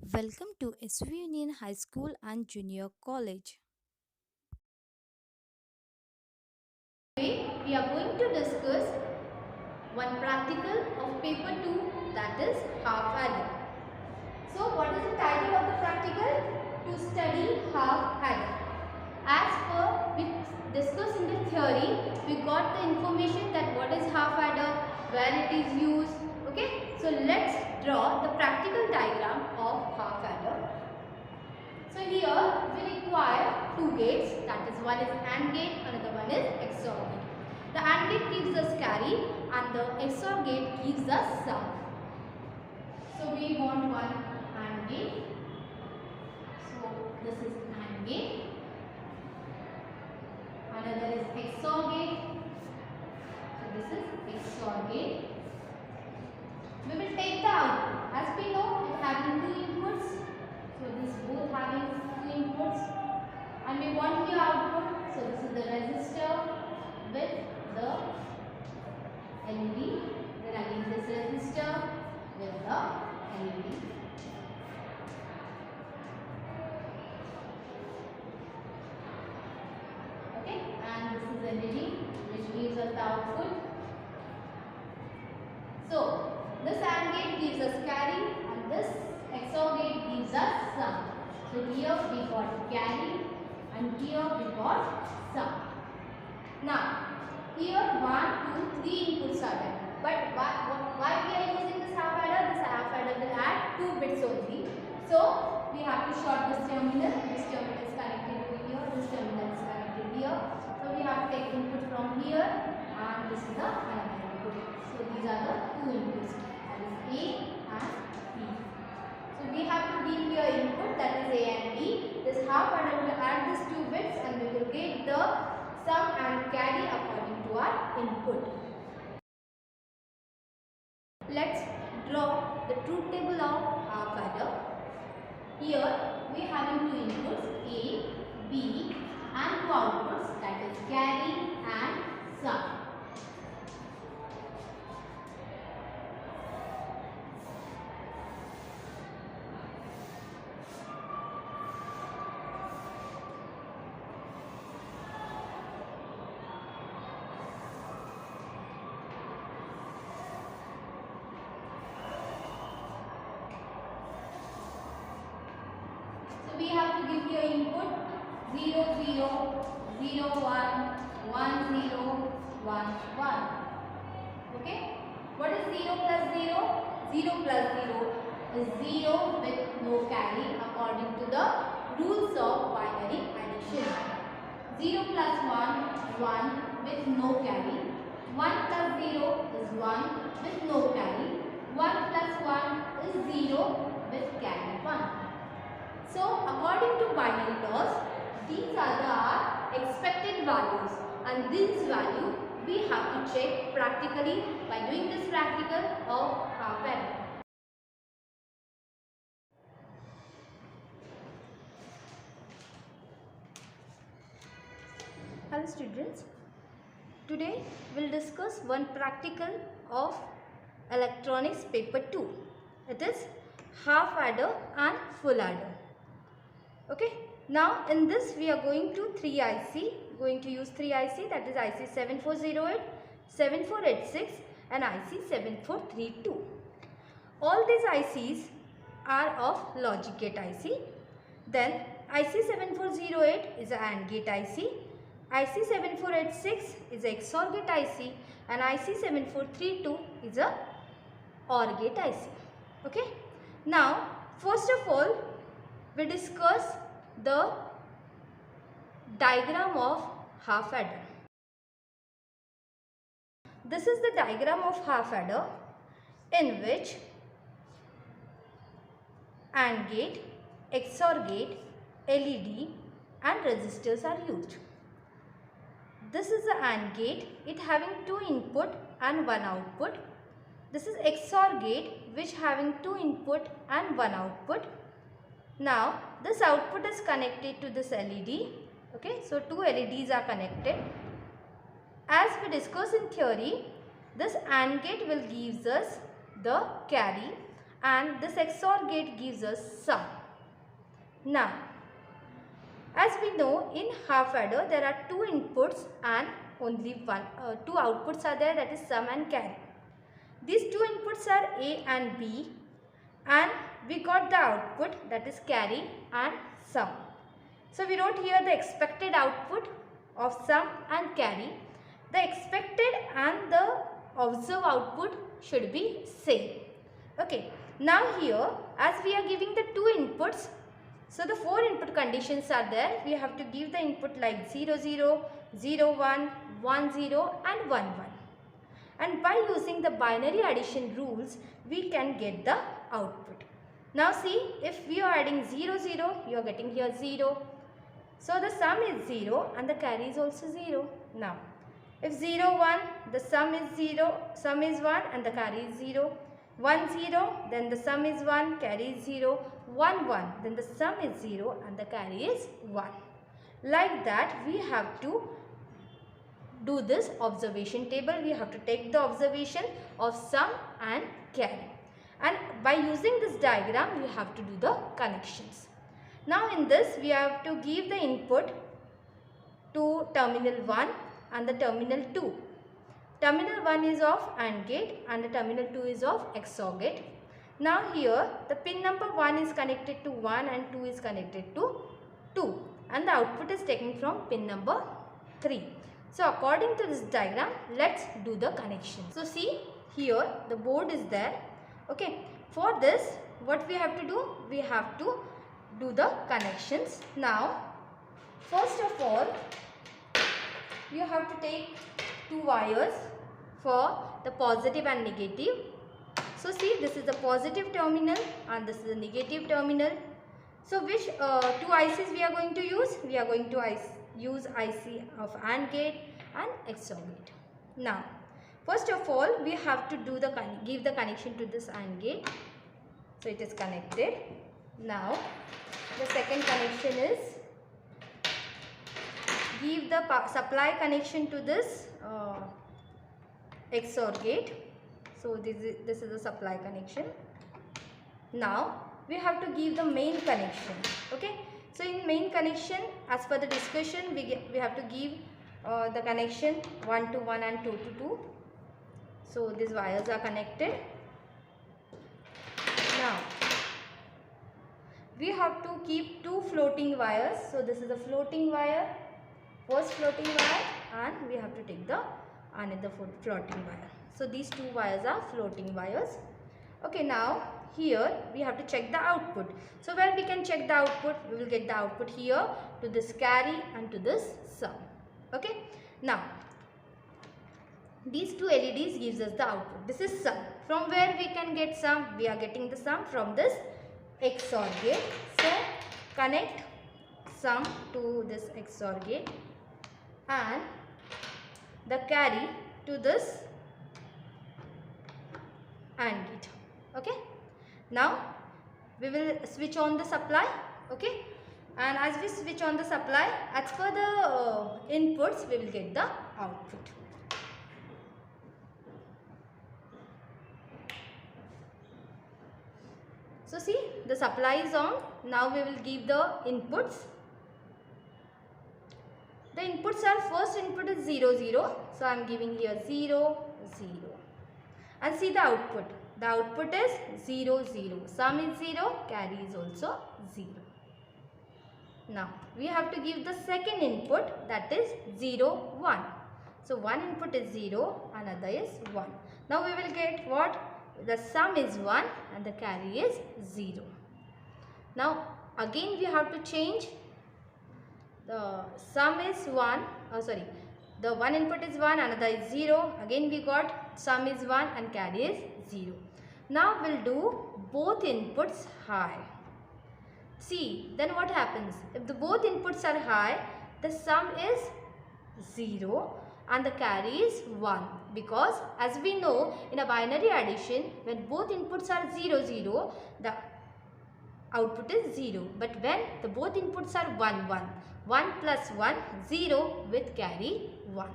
Welcome to SV Union High School and Junior College. Today we are going to discuss one practical of paper 2, that is half adder. So what is the title of the practical? To study half adder. As per we discussed in the theory, we got the information that what is half adder, where it is used. Okay, so let's draw the practical diagram of half adder. So here we require two gates, that is one is AND gate, another one is XOR gate. The AND gate gives us carry and the XOR gate gives us sum. So we want one AND gate. So this is AND gate. Another is XOR gate. So this is XOR gate. We will take the output. As we know, it having two inputs. So this both having two inputs. And we want here output. So this is the resistor with the LED. Then again this resistor with the LED. Okay, and this is LED which gives us the output. So this AND gate gives us carry and this XOR gate gives us sum. So here we got carry and here we got sum. Now here 1, 2, 3 inputs are there. But why we are using this half adder? This half adder will add 2 bits only. So we have to short this terminal. This terminal is connected over here. This terminal is connected here. So we have to take input from here and this is the another input. So these are the two inputs. That is A and B. So we have to give here input, that is A and B. This half adder will add these 2 bits and we will get the sum and carry according to our input. Let's draw the truth table of half adder. Here we having two inputs A, B and two outputs, that is carry and sum. We have to give here input 0, 0, 0, 1, 1, 0, 1, 1. Okay. What is 0 plus 0? 0 plus 0 is 0 with no carry according to the rules of binary addition. 0 plus 1, 1 with no carry. 1 plus 0 is 1 with no carry. 1 plus 1 is 0 with carry 1. So according to binary laws, these are the expected values and this value we have to check practically by doing this practical of half adder. Hello students, today we will discuss one practical of electronics paper 2. It is half adder and full adder. Okay, now in this we are going to going to use 3 IC, that is IC 7408, 7486 and IC 7432. All these ICs are of logic gate IC. Then IC 7408 is an AND gate IC, IC 7486 is a XOR gate IC and IC 7432 is a OR gate IC. Okay, now first of all we discuss the diagram of half adder. This is the diagram of half adder in which AND gate, XOR gate, LED and resistors are used. This is the AND gate, it having two input and one output. This is XOR gate which having two input and one output. Now this output is connected to this LED. Okay, so two LEDs are connected. As we discussed in theory, this AND gate will gives us the carry and this XOR gate gives us sum. Now, as we know, in half adder there are two inputs and only two outputs are there, that is sum and carry. These two inputs are A and B, and we got the output, that is carry and sum. So we wrote here the expected output of sum and carry. The expected and the observed output should be same. Okay. Now here, as we are giving the two inputs, so the four input conditions are there. We have to give the input like 0, 0, 0, 1, 1, 0 and 1, 1. And by using the binary addition rules, we can get the output. Now see, if we are adding 0, 0, you are getting here 0. So the sum is 0 and the carry is also 0. Now, if 0, 1, the sum is 0, sum is 1 and the carry is 0. 1, 0, then the sum is 1, carry is 0. 1, 1, then the sum is 0 and the carry is 1. Like that, we have to do this observation table. We have to take the observation of sum and carry. And by using this diagram, we have to do the connections. Now in this, we have to give the input to terminal 1 and the terminal 2. Terminal 1 is of AND gate and the terminal 2 is of XOR gate. Now here, the pin number 1 is connected to 1 and 2 is connected to 2. And the output is taken from pin number 3. So according to this diagram, let's do the connection. So see, here the board is there. Okay, for this, what we have to do? We have to do the connections. Now, first of all, you have to take two wires for the positive and negative. So see, this is the positive terminal and this is the negative terminal. So which two ICs we are going to use? We are going to use IC of AND gate and XOR gate. Now, first of all, we have to do give the connection to this AND gate. So it is connected. Now, the second connection is give the supply connection to this XOR gate. So this is the supply connection. Now we have to give the main connection. Okay. So in main connection, as per the discussion, we have to give the connection 1 to 1 and 2 to 2. So these wires are connected. Now we have to keep two floating wires. So this is a floating wire, first floating wire, and we have to take the another floating wire. So these two wires are floating wires. Okay, now here we have to check the output. So where we can check the output, we will get the output here to this carry and to this sum. Okay, now these two LEDs gives us the output. This is sum. From where we can get sum? We are getting the sum from this XOR gate. So connect sum to this XOR gate and the carry to this AND gate. Okay. Now we will switch on the supply. Okay. And as we switch on the supply, as per the inputs, we will get the output. So see, the supply is on. Now we will give the inputs. The inputs are, first input is 0, 0. So I am giving here 0, 0. And see the output. The output is 0, 0. Sum is 0, carry is also 0. Now we have to give the second input, that is 0, 1. So one input is 0, another is 1. Now we will get what? The sum is 1 and the carry is 0. Now again we have to change. The sum is 1, the one input is 1, another is 0. Again we got sum is 1 and carry is 0. Now we will do both inputs high. See, then what happens? If the both inputs are high, the sum is 0 and the carry is 1. Because as we know, in a binary addition, when both inputs are 0, 0, the output is 0. But when the both inputs are 1, 1, 1 plus 1, 0 with carry 1.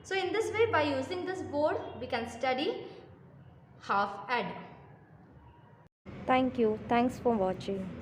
So in this way, by using this board, we can study half adder. Thank you. Thanks for watching.